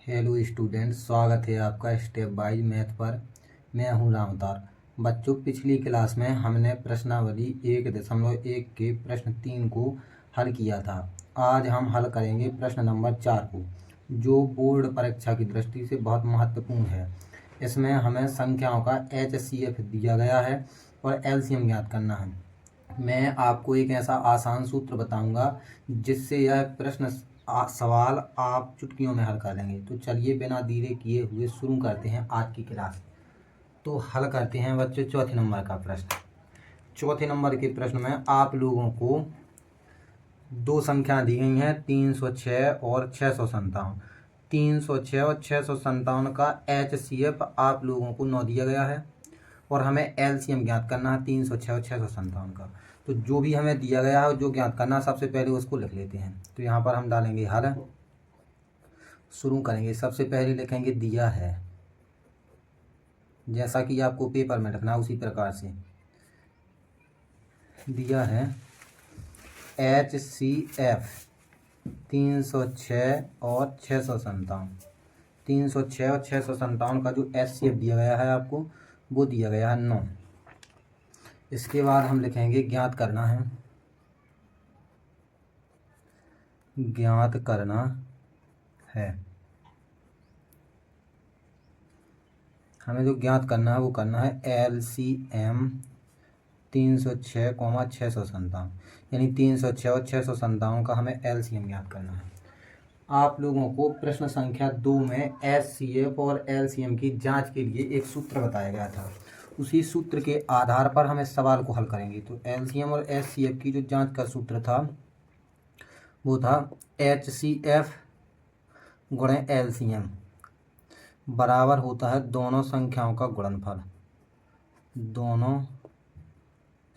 Hello student, स्वागत है आपका स्टेप वाइज मैथ पर। मैं हूं रामतार। बच्चों, पिछली क्लास में हमने प्रश्नावली 1.1 के प्रश्न 3 को हल किया था। आज हम हल करेंगे प्रश्न नंबर 4 को, जो बोर्ड परीक्षा की दृष्टि से बहुत महत्वपूर्ण है। इसमें हमें संख्याओं का HCF दिया गया है और LCM ज्ञात करना है। मैं आपको एक ऐसा आसान सूत्र बताऊंगा जिससे यह प्रश्न सवाल आप चुटकियों में हल कर लेंगे। तो चलिए बिना देरी किए हुए शुरू करते हैं आज की क्लास। तो हल करते हैं बच्चों चौथे नंबर का प्रश्न। चौथे नंबर के प्रश्न में आप लोगों को दो संख्या दी गई हैं, 306 और 657। 306 और 657 का HCF आप लोगों को 9 दिया गया है और हमें LCM ज्ञात करना है 306 और 657 का। तो जो भी हमें दिया गया है, जो ज्ञात करना है, सबसे पहले उसको लिख लेते हैं। तो यहाँ पर हम डालेंगे हल, शुरू करेंगे। सबसे पहले लिखेंगे दिया है, जैसा कि आपको पेपर में लिखना है उसी प्रकार से। दिया है HCF 306 और 657। 306 और 657 का जो HCF दिया गया है आपको, वो दिया गया है 9। इसके बाद हम लिखेंगे ज्ञात करना है। ज्ञात करना है, हमें जो ज्ञात करना है वो करना है LCM 306, 657। यानी 306 और 657 का हमें LCM ज्ञात करना है। आप लोगों को प्रश्न संख्या 2 में HCF और LCM की जांच के लिए एक सूत्र बताया गया था। उसी सूत्र के आधार पर हम इस सवाल को हल करेंगे। तो LCM और HCF की जो जांच का सूत्र था वो था HCF गुणे LCM बराबर होता है दोनों संख्याओं का गुणनफल। दोनों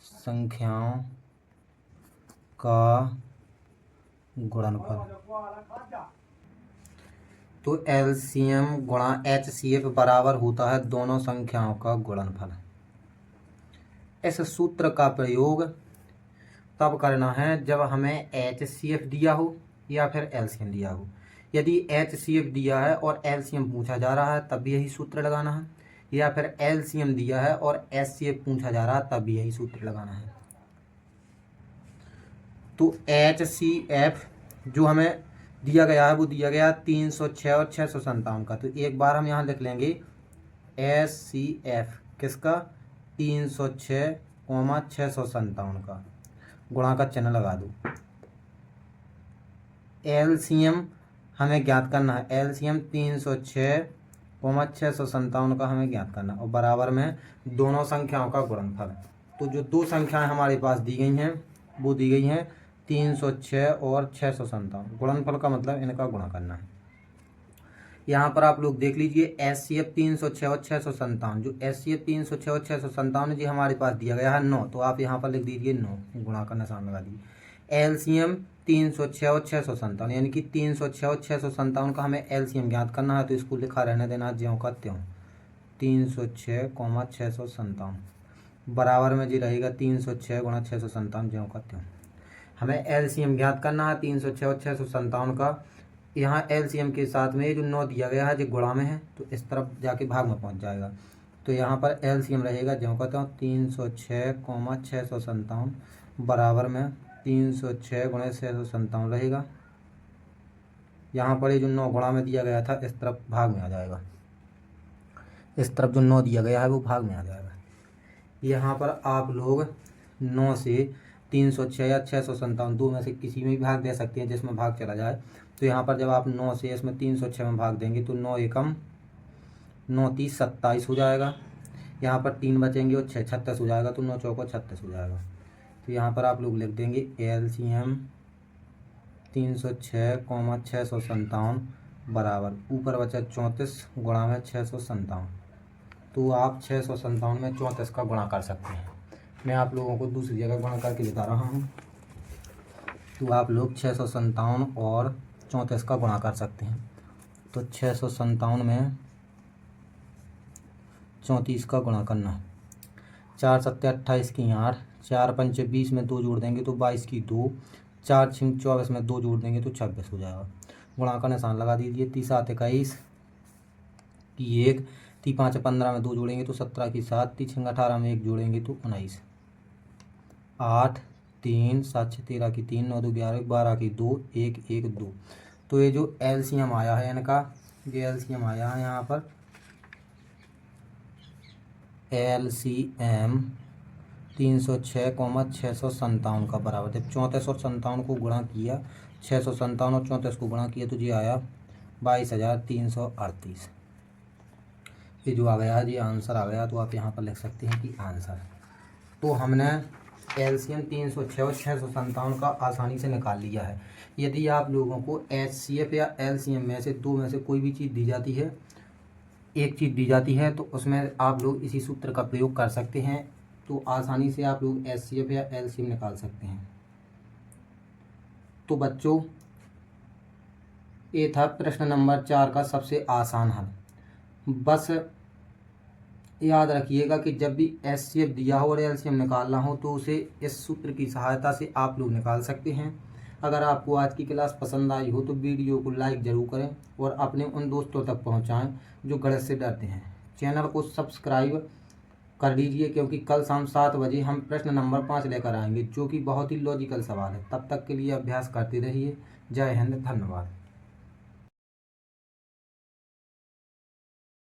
संख्याओं का गुणनफल। तो LCM गुणा HCF बराबर होता है दोनों संख्याओं का गुणनफल। इस सूत्र का प्रयोग तब करना है जब हमें HCF दिया हो या फिर LCM दिया हो। यदि HCF दिया है और LCM पूछा जा रहा है तब भी यही सूत्र लगाना है, या फिर LCM दिया है और HCF पूछा जा रहा है तब भी यही सूत्र लगाना है। तो HCF जो हमें दिया गया है वो दिया गया 306 और 657 का। तो एक बार हम यहाँ लिख लेंगे HCF किसका, 306, 657 का, गुणा का चिन्ह लगा दो। LCM हमें ज्ञात करना है, LCM 306, 657 का हमें ज्ञात करना, और बराबर में दोनों संख्याओं का गुणनफल। तो जो दो संख्याएं हमारे पास दी गई हैं वो दी गई हैं 306 और 657। गुणनफल का मतलब इनका गुणा करना है। यहाँ पर आप लोग देख लीजिए HCF 306 और 657। जो HCF 306 और 657 जी हमारे पास दिया गया है 9, तो आप यहाँ पर लिख दीजिए 9, गुणा का निशान लगा दीजिए। LCM 306 और 657, यानी कि 306 और 657 का हमें LCM ज्ञात करना है। तो इसको लिखा रहने देना ज्यों का त्यों, 306, 657 बराबर में जी रहेगा 306 गुणा 657 ज्यों का त्यों। हमें LCM ज्ञात करना है 306 और 657 का। यहाँ LCM के साथ में ये जो 9 दिया गया है जो गुणा में है, तो इस तरफ जाके भाग में पहुँच जाएगा। तो यहाँ पर LCM रहेगा ज्यों का त्यों 306, 657 बराबर में 306 गुणे 657 रहेगा। यहाँ पर ये जो 9 गुणा में दिया गया था इस तरफ भाग में आ जाएगा। इस तरफ जो 9 दिया गया है वो भाग में आ जाएगा। यहाँ पर आप लोग 9 से 306 या 657 दो में से किसी में भी भाग दे सकते हैं जिसमें भाग चला जाए। तो यहाँ पर जब आप 9 से इसमें 306 में भाग देंगे तो 9 एकम 9 30 27 हो जाएगा। यहाँ पर 3 बचेंगे और 6 36 हो जाएगा। तो 9 चौको 36 हो जाएगा। तो यहाँ पर आप लोग लिख देंगे LCM 306, 657 बराबर ऊपर बचा 34 गुणा में 657। तो आप 657 में 34 का गुणा कर सकते हैं। मैं आप लोगों को दूसरी जगह गुणा करके दिखा रहा हूँ। तो आप लोग 657 और 34 का गुणा कर सकते हैं। तो 657 में 34 का गुणा करना, 4 सत्ते 28 की 8, 4 पंचे 20 में 2 जोड़ देंगे तो 22 की 2, 4 छिंग 24 में 2 जोड़ देंगे तो 26 हो जाएगा। गुणा का निशान लगा दीजिए। 30 7 21 की 1, 3 5 15 में 2 जोड़ेंगे तो 17 की 7, 3 6 18 में 1 जोड़ेंगे तो 19, 8 3 7 6 13 की 3, 9 2 11, 12 की 2, 1 1 2। तो ये जो एलसीएम आया है इनका, ये एलसीएम आया है यहाँ पर एलसीएम 306,657 का बराबर, जब 34 और 57 को गुणा किया, 657 और 34 को गुणा किया तो ये आया 22,338। ये जो आ गया, ये आंसर आ गया। तो आप यहाँ पर लिख सकते हैं कि आंसर। तो हमने एलसीएम 306 और 657 का आसानी से निकाल लिया है। यदि आप लोगों को एचसीएफ या एलसीएम में से दो में से कोई भी चीज़ दी जाती है, एक चीज़ दी जाती है, तो उसमें आप लोग इसी सूत्र का प्रयोग कर सकते हैं। तो आसानी से आप लोग एचसीएफ या एलसीएम निकाल सकते हैं। तो बच्चों, ये था प्रश्न नंबर 4 का सबसे आसान हल। बस याद रखिएगा कि जब भी एचसीएफ दिया हो और एलसीएम निकालना हो तो उसे इस सूत्र की सहायता से आप लोग निकाल सकते हैं। अगर आपको आज की क्लास पसंद आई हो तो वीडियो को लाइक ज़रूर करें और अपने उन दोस्तों तक पहुंचाएं जो गणित से डरते हैं। चैनल को सब्सक्राइब कर दीजिए, क्योंकि कल शाम 7 बजे हम प्रश्न नंबर 5 लेकर आएंगे, जो कि बहुत ही लॉजिकल सवाल है। तब तक के लिए अभ्यास करते रहिए। जय हिंद, धन्यवाद।